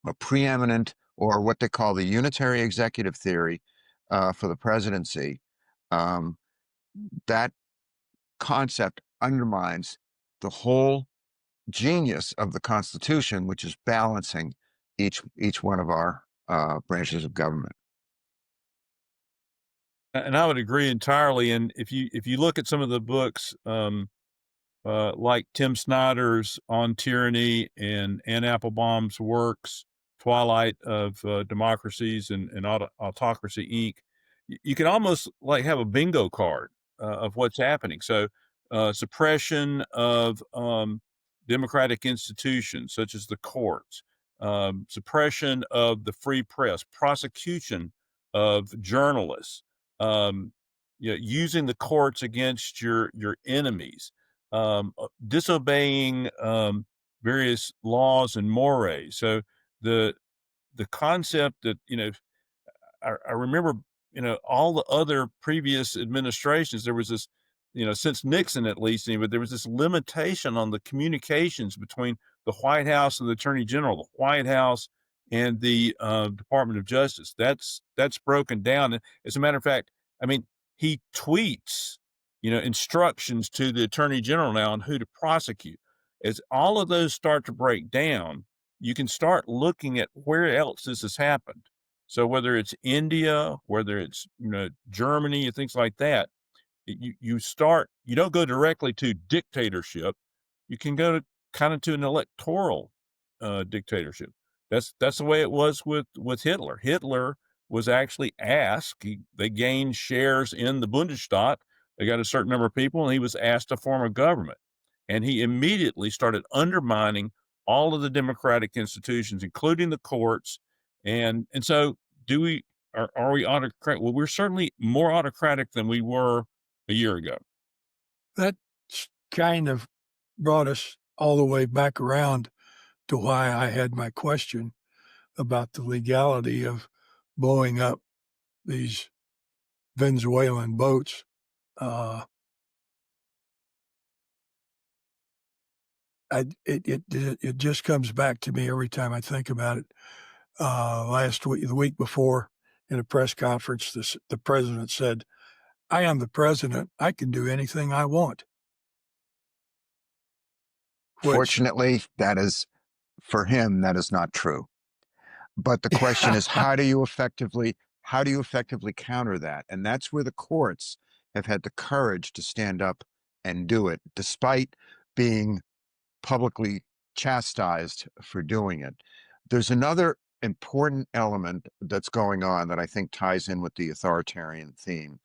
a preeminent, or what they call the unitary executive theory for the presidency, that concept undermines the whole genius of the Constitution, which is balancing each one of our branches of government. and I would agree entirely. And if you look at some of the books, like Tim Snyder's On Tyranny and Anne Applebaum's works, Twilight of Democracies and Autocracy Inc., you can almost like have a bingo card of what's happening. So, suppression of democratic institutions such as the courts, suppression of the free press, prosecution of journalists, using the courts against your enemies, disobeying various laws and mores. So the concept that I remember all the other previous administrations, there was this since Nixon at least, but there was this limitation on the communications between the White House and the Attorney General, the White House and the Department of Justice. That's broken down. And as a matter of fact, I mean, he tweets instructions to the Attorney General now on who to prosecute. As all of those start to break down, you can start looking at where else this has happened. So whether it's India, whether it's Germany and things like that, you don't go directly to dictatorship. You can go to kind of to an electoral dictatorship. That's the way it was with Hitler. Hitler was actually asked. They gained shares in the Bundesstaat. They got a certain number of people, and he was asked to form a government. And he immediately started undermining all of the democratic institutions, including the courts. And so, are we autocratic? Well, we're certainly more autocratic than we were a year ago. That kind of brought us all the way back around to why I had my question about the legality of blowing up these Venezuelan boats. It just comes back to me every time I think about it. The week before, in a press conference, the president said, "I am the president. I can do anything I want." Fortunately, that is, for him, that is not true. But the question is, how do you effectively counter that? And that's where the courts have had the courage to stand up and do it, despite being publicly chastised for doing it. There's another important element that's going on that I think ties in with the authoritarian theme.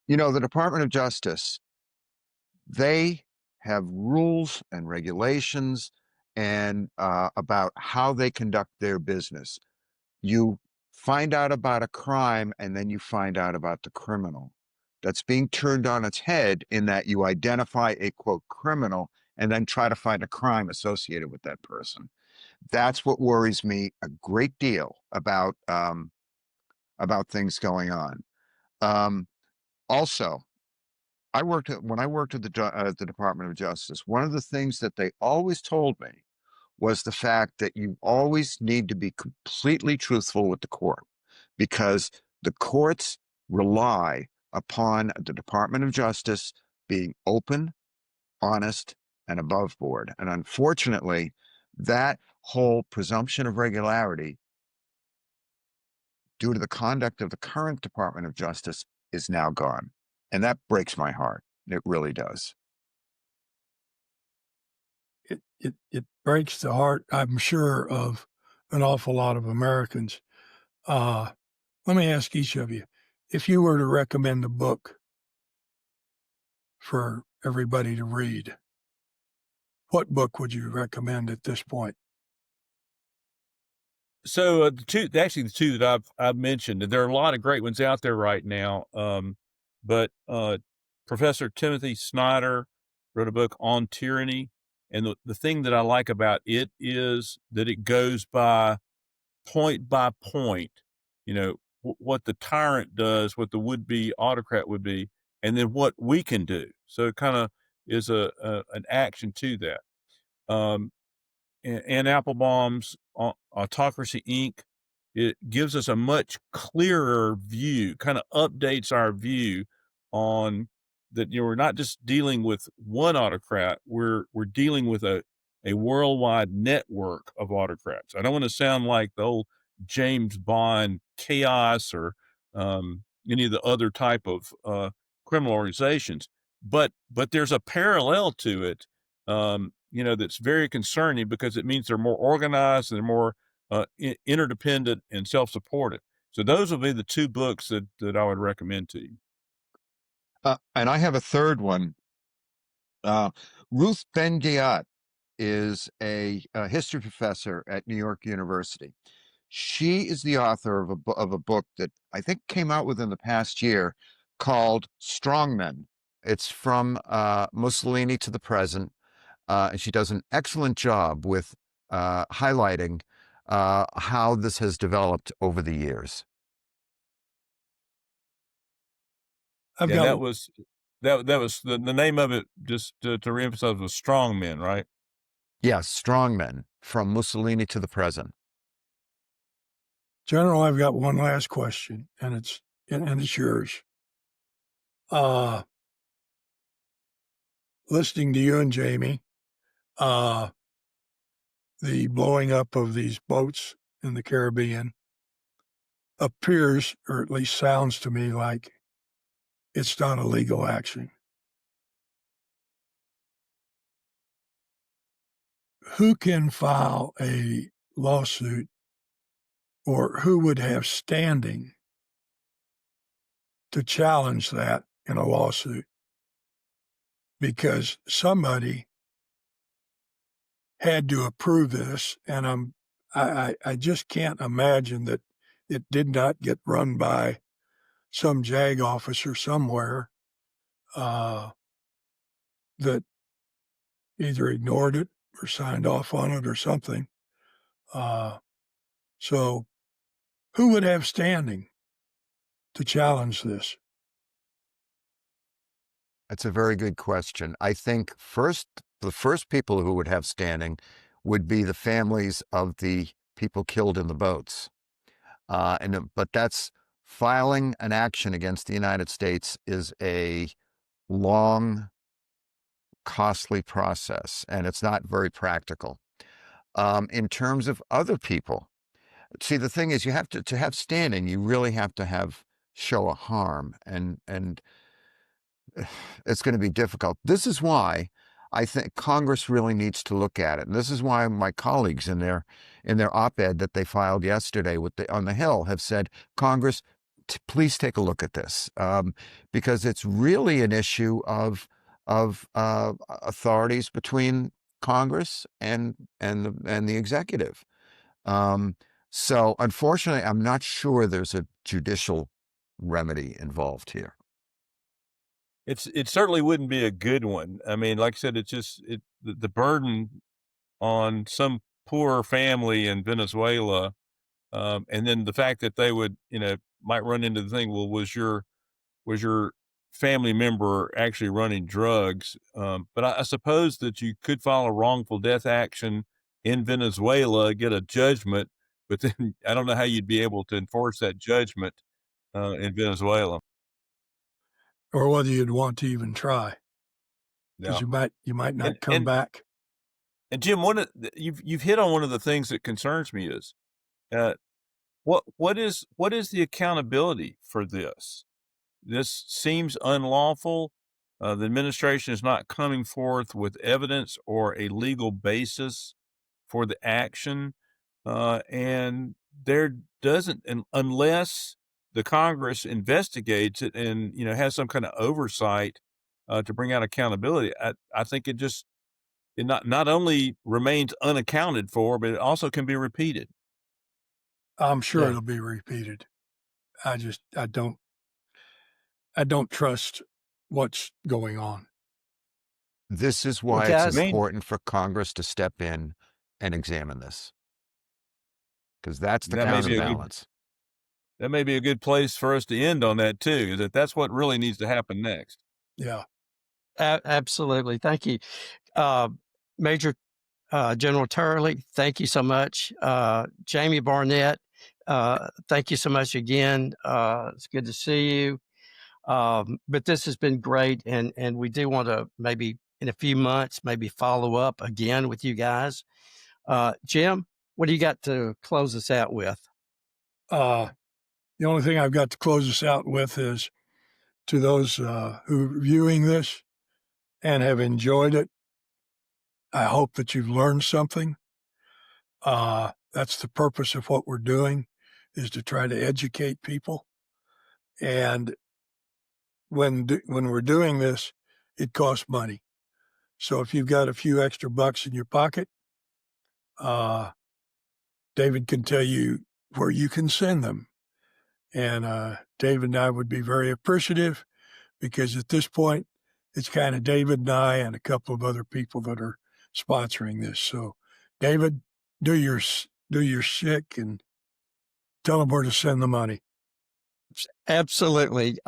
You know, the Department of Justice, they have rules and regulations and about how they conduct their business. You find out about a crime and then you find out about the criminal. That's being turned on its head in that you identify a quote criminal and then try to find a crime associated with that person. That's what worries me a great deal about things going on. Also, when I worked at the Department of Justice. One of the things that they always told me was the fact that you always need to be completely truthful with the court, because the courts rely upon the Department of Justice being open, honest, and above board. And unfortunately, that whole presumption of regularity, due to the conduct of the current Department of Justice, is now gone. And that breaks my heart. It really does. It breaks the heart, I'm sure, of an awful lot of Americans. Let me ask each of you, if you were to recommend a book for everybody to read, what book would you recommend at this point? So the two that I've mentioned, and there are a lot of great ones out there right now. But Professor Timothy Snyder wrote a book on tyranny, and the thing that I like about it is that it goes by point, you know, what the tyrant does, what the would-be autocrat would be, and then what we can do. So it kind of is an action to that. And Applebaum's Autocracy Inc. It gives us a much clearer view, kind of updates our view on that. You know, we're not just dealing with one autocrat; we're dealing with a worldwide network of autocrats. I don't want to sound like the old James Bond chaos or any of the other type of criminal organizations, but there's a parallel to it. You know, that's very concerning because it means they're more organized and they're more interdependent and self-supported. So those would be the two books that I would recommend to you. And I have a third one. Ruth Ben-Ghiat is a history professor at New York University. She is the author of a book that I think came out within the past year called Strongmen. It's from Mussolini to the present. And she does an excellent job with highlighting how this has developed over the years. That was the name of it. Just to reemphasize, was Strong Men, right? Yes, Strongmen, from Mussolini to the present. General, I've got one last question, and it's yours. Listening to you and Jamie, the blowing up of these boats in the Caribbean appears, or at least sounds to me, like it's not a legal action. Who can file a lawsuit, or who would have standing to challenge that in a lawsuit? Because somebody had to approve this, and I just can't imagine that it did not get run by some JAG officer somewhere that either ignored it or signed off on it or something. So who would have standing to challenge this? That's a very good question. I think the first people who would have standing would be the families of the people killed in the boats. But that's filing an action against the United States is a long, costly process, and it's not very practical. In terms of other people, see, the thing is, you have to have standing, you really have to have show a harm, and it's going to be difficult. This is why I think Congress really needs to look at it. And this is why my colleagues in their op-ed that they filed yesterday on the Hill have said, Congress, please take a look at this, because it's really an issue of authorities between Congress and the executive. So unfortunately, I'm not sure there's a judicial remedy involved here. It certainly wouldn't be a good one. I mean, like I said, it's just the burden on some poor family in Venezuela, and then the fact that they would, might run into the thing. Well, was your family member actually running drugs? But I suppose that you could file a wrongful death action in Venezuela, get a judgment, but then I don't know how you'd be able to enforce that judgment in Venezuela. Or whether you'd want to even try, because Yeah. you might not And come and back. and Jim, you've hit on one of the things that concerns me is uh, what is the accountability for this? This seems unlawful. The administration is not coming forth with evidence or a legal basis for the action, and there doesn't, unless the Congress investigates it and has some kind of oversight to bring out accountability. I think it not only remains unaccounted for, but it also can be repeated. I'm sure Yeah. it'll be repeated. I don't trust what's going on. This is Well, why it's guys, important for Congress to step in and examine this, because that's the That may be a good counterbalance. that may be a good place for us to end on that too. That's what really needs to happen next. Yeah. absolutely. Thank you. Major General Turley, thank you so much. Jamie Barnett, thank you so much again. It's good to see you. But this has been great, and we do want to maybe in a few months maybe follow up again with you guys. Jim, what do you got to close us out with? The only thing I've got to close us out with is to those who are viewing this and have enjoyed it. I hope that you've learned something. That's the purpose of what we're doing, is to try to educate people. And when we're doing this, it costs money. So if you've got a few extra bucks in your pocket, David can tell you where you can send them. And David and I would be very appreciative, because at this point, it's kind of David and I and a couple of other people that are sponsoring this. So, David, do your shtick and tell them where to send the money. Absolutely.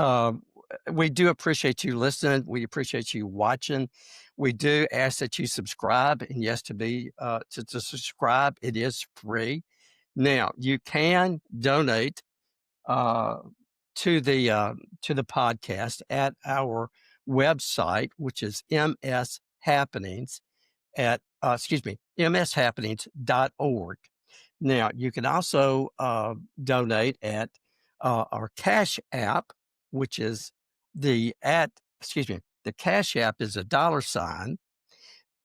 We do appreciate you listening. We appreciate you watching. We do ask that you subscribe, and yes, to subscribe, it is free. Now you can donate to the podcast at our website, which is mshappenings mshappenings.org. Now you can also donate at our Cash App, which is the Cash App is $,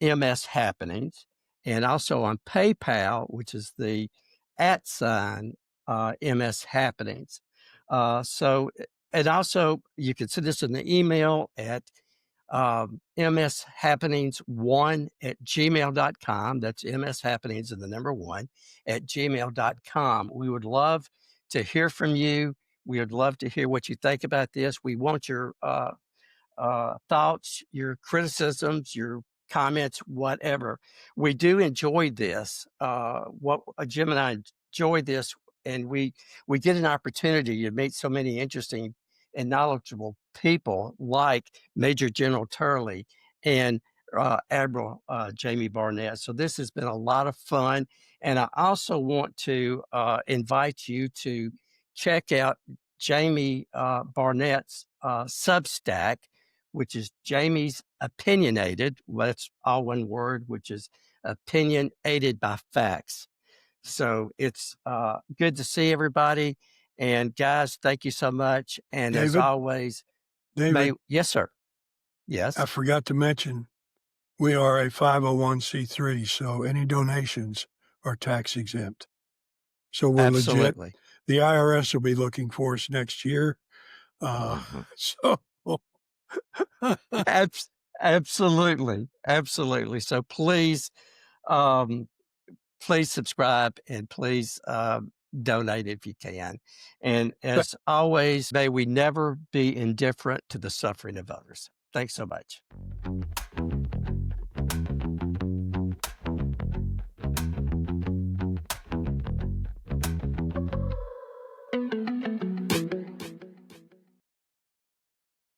MS Happenings, and also on PayPal, which is the @ MS Happenings. And also you can send us an email at mshappenings1@gmail.com. That's mshappenings and the number 1 @gmail.com. We would love to hear from you. We would love to hear what you think about this. We want your thoughts, your criticisms, your comments, whatever. We do enjoy this. Jim and I enjoy this, and we get an opportunity to meet so many interesting and knowledgeable people like Major General Turley and Admiral Jamie Barnett. So this has been a lot of fun. And I also want to invite you to check out Jamie Barnett's Substack, which is Jamie's Opinionated. Well, that's all one word, which is Opinion Aided by Facts. So it's good to see everybody. And guys, thank you so much. And as David? always, David, yes, sir. Yes. I forgot to mention, we are a 501c3, so any donations are tax exempt. So we're Absolutely. legit. The IRS will be looking for us next year. So Absolutely. So please, please subscribe and please donate if you can. And as always, may we never be indifferent to the suffering of others. Thanks so much.